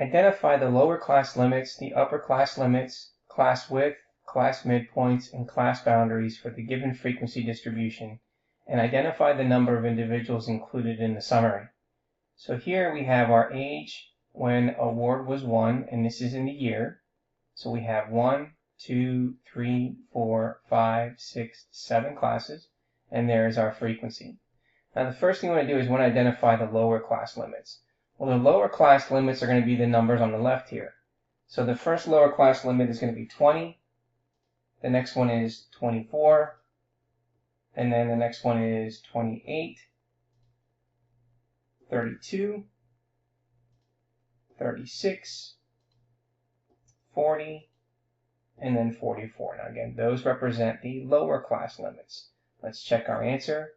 Identify the lower class limits, the upper class limits, class width, class midpoints, and class boundaries for the given frequency distribution, and identify the number of individuals included in the summary. So here we have our age when award was won, and this is in the year. So we have 1, 2, 3, 4, 5, 6, 7 classes, and there's our frequency. Now the first thing we want to do is we want to identify the lower class limits. Well, the lower class limits are going to be the numbers on the left here. So the first lower class limit is going to be 20. The next one is 24. And then the next one is 28, 32, 36, 40, and then 44. Now again, those represent the lower class limits. Let's check our answer,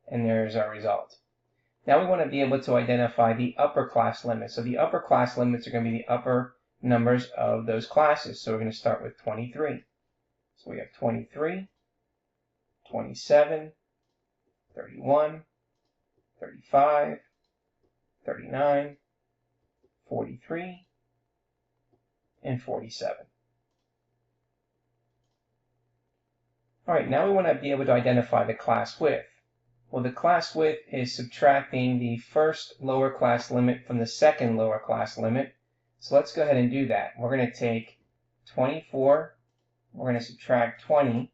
and there's our result. Now we want to be able to identify the upper class limits. So the upper class limits are going to be the upper numbers of those classes. So we're going to start with 23. So we have 23, 27, 31, 35, 39, 43, and 47. All right, now we want to be able to identify the class width. Well, the class width is subtracting the first lower class limit from the second lower class limit. So let's go ahead and do that. We're going to take 24, we're going to subtract 20,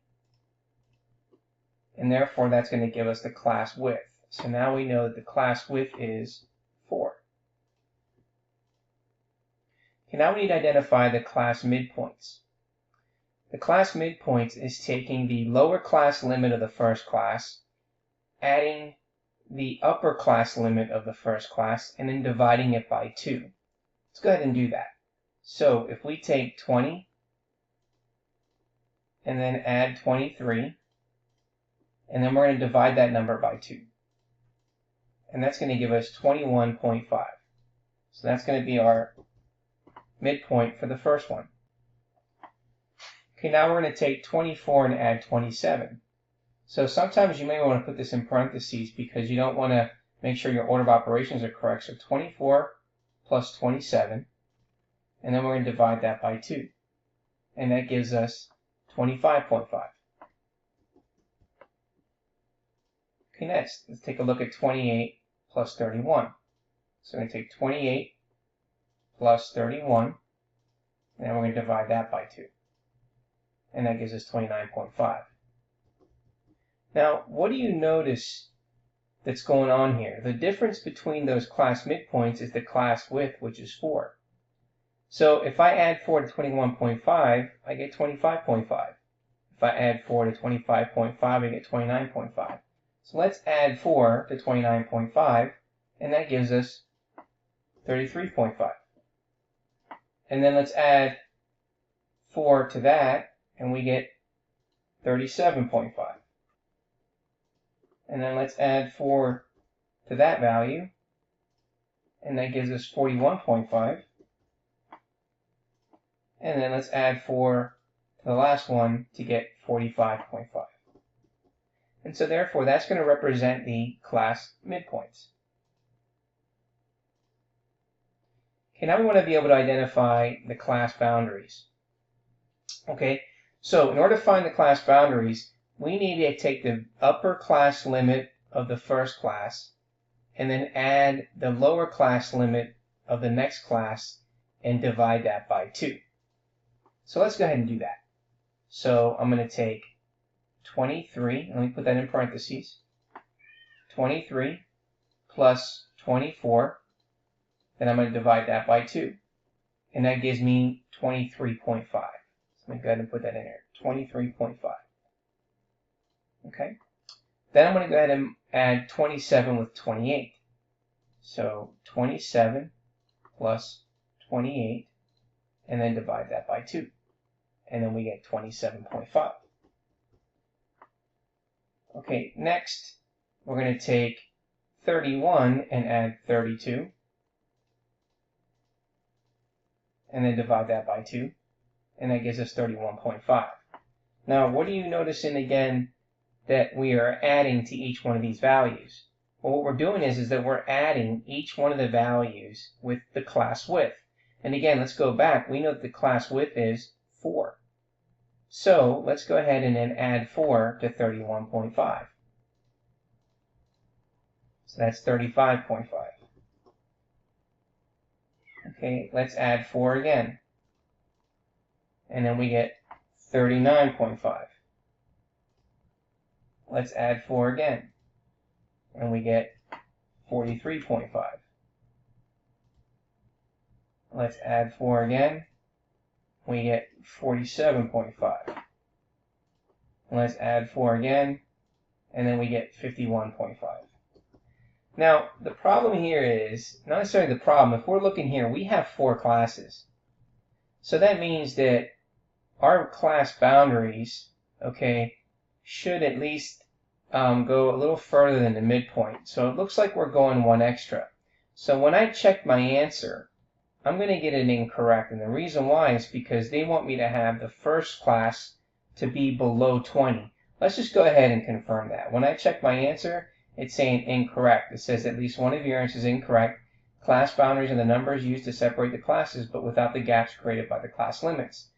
and therefore that's going to give us the class width. So now we know that the class width is 4. Okay, now we need to identify the class midpoints. The class midpoints is taking the lower class limit of the first class, adding the upper class limit of the first class, and then dividing it by 2. Let's go ahead and do that. So if we take 20 and then add 23, and then we're going to divide that number by 2. And that's going to give us 21.5. So that's going to be our midpoint for the first one. Okay, now we're going to take 24 and add 27. So sometimes you may want to put this in parentheses because you don't want to make sure your order of operations are correct. So 24 plus 27, and then we're going to divide that by 2. And that gives us 25.5. Okay, next, let's take a look at 28 plus 31. So we're going to take 28 plus 31, and then we're going to divide that by 2. And that gives us 29.5. Now, what do you notice that's going on here? The difference between those class midpoints is the class width, which is 4. So if I add 4 to 21.5, I get 25.5. If I add 4 to 25.5, I get 29.5. So let's add 4 to 29.5, and that gives us 33.5. And then let's add 4 to that, and we get 37.5. And then let's add 4 to that value, and that gives us 41.5. And then let's add 4 to the last one to get 45.5. And so therefore, that's going to represent the class midpoints. Okay, now we want to be able to identify the class boundaries. Okay, so in order to find the class boundaries, we need to take the upper class limit of the first class and then add the lower class limit of the next class and divide that by 2. So let's go ahead and do that. So I'm going to take 23, let me put that in parentheses, 23 plus 24, then I'm going to divide that by 2. And that gives me 23.5. So let me go ahead and put that in there, 23.5. Okay, then I'm going to go ahead and add 27 with 28. So 27 plus 28, and then divide that by 2. And then we get 27.5. Okay, next we're going to take 31 and add 32. And then divide that by 2. And that gives us 31.5. Now, what are you noticing again that we are adding to each one of these values? Well, what we're doing is that we're adding each one of the values with the class width. And again, let's go back. We know that the class width is 4. So let's go ahead and then add 4 to 31.5. So that's 35.5. Okay, let's add 4 again. And then we get 39.5. Let's add 4 again. And we get 43.5. Let's add 4 again. We get 47.5. Let's add 4 again. And then we get 51.5. Now, the problem here is, not necessarily the problem, if we're looking here, we have 4 classes. So that means that our class boundaries, okay, should at least go a little further than the midpoint. So it looks like we're going 1 extra. So when I check my answer, I'm going to get it incorrect. And the reason why is because they want me to have the first class to be below 20. Let's just go ahead and confirm that. When I check my answer, it's saying incorrect. It says at least one of your answers is incorrect. Class boundaries are the numbers used to separate the classes, but without the gaps created by the class limits.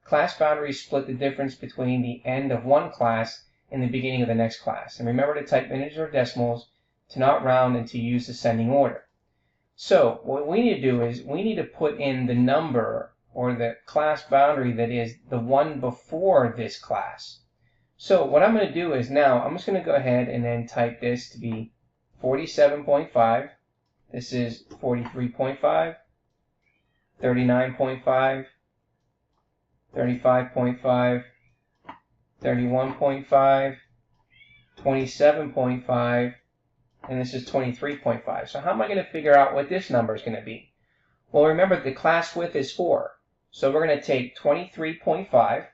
Class boundaries split the difference between the end of one class and the beginning of the next class. And remember to type integers or decimals, to not round, and to use descending order. So what we need to do is we need to put in the number or the class boundary that is the one before this class. So what I'm going to do is now I'm just going to go ahead and then type this to be 47.5. This is 43.5, 39.5, 35.5, 31.5, 27.5, and this is 23.5. So how am I going to figure out what this number is going to be? Well, remember the class width is 4. So we're going to take 23.5,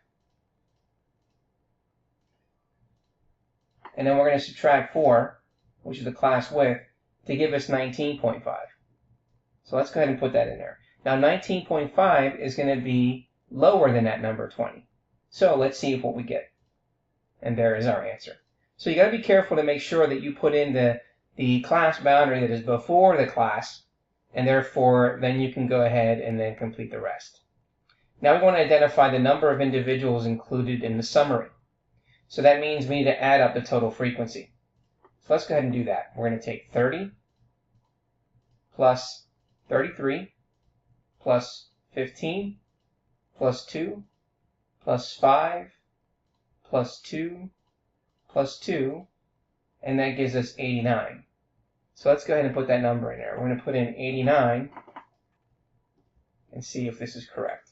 and then we're going to subtract 4, which is the class width, to give us 19.5. So let's go ahead and put that in there. Now 19.5 is going to be lower than that number 20. So let's see what we get. And there is our answer. So you got to be careful to make sure that you put in the class boundary that is before the class, and therefore then you can go ahead and then complete the rest. Now we want to identify the number of individuals included in the summary. So that means we need to add up the total frequency. So let's go ahead and do that. We're going to take 30 plus 33 plus 15 plus 2 plus 5 plus 2 plus 2, and that gives us 89. So let's go ahead and put that number in there. We're going to put in 89 and see if this is correct.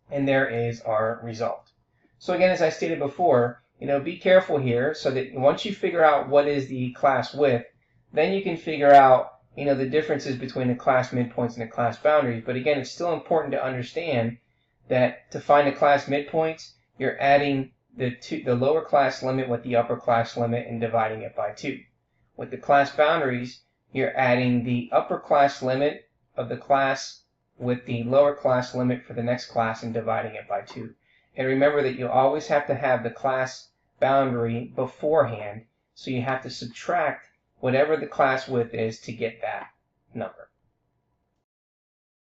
And there is our result. So again, as I stated before, be careful here so that once you figure out what is the class width, then you can figure out the differences between the class midpoints and the class boundaries. But again, it's still important to understand that to find the class midpoints, you're adding the lower class limit with the upper class limit and dividing it by 2. With the class boundaries, you're adding the upper class limit of the class with the lower class limit for the next class and dividing it by 2. And remember that you always have to have the class boundary beforehand, so you have to subtract whatever the class width is to get that number.